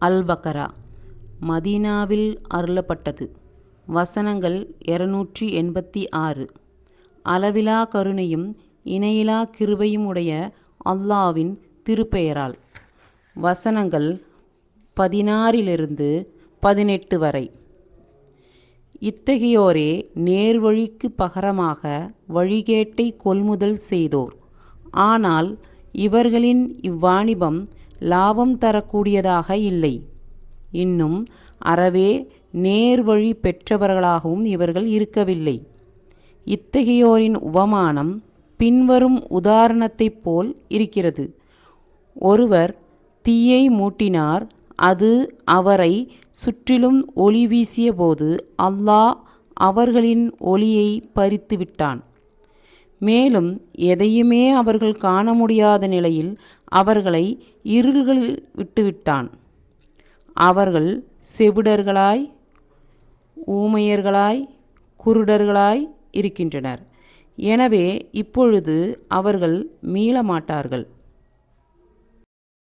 அல்-பக்ரா மதீனாவில் அருளப்பட்டது. வசனங்கள் 286. அளவிலா கருணையும் இணையிலா கிருபையும் உடைய அல்லாஹ்வின் திருப்பெயரால். வசனங்கள் 16 வரை. இத்தகையோரே நேர்வழிக்கு பகரமாக வழிகேட்டை கொள்முதல் செய்தோர். ஆனால் இவர்களின் இவ்வாணிபம் லாபம் தரக்கூடியதாக இல்லை. இன்னும் அறவே நேர்வழி பெற்றவர்களாகவும் இவர்கள் இருக்கவில்லை. இத்தகையோரின் உபமானம் பின்வரும் உதாரணத்தைப் போல் இருக்கிறது. ஒருவர் தீயை மூட்டினார். அது அவரை சுற்றிலும் ஒளி வீசிய போது அல்லாஹ் அவர்களின் ஒளியை பறித்து விட்டான். மேலும் எதையுமே அவர்கள் காண முடியாத நிலையில் அவர்களை இருள்களில் விட்டுவிட்டான். அவர்கள் செவிடர்களாய், ஊமையர்களாய், குருடர்களாய் இருக்கின்றனர். எனவே இப்பொழுது அவர்கள் மீளமாட்டார்கள்.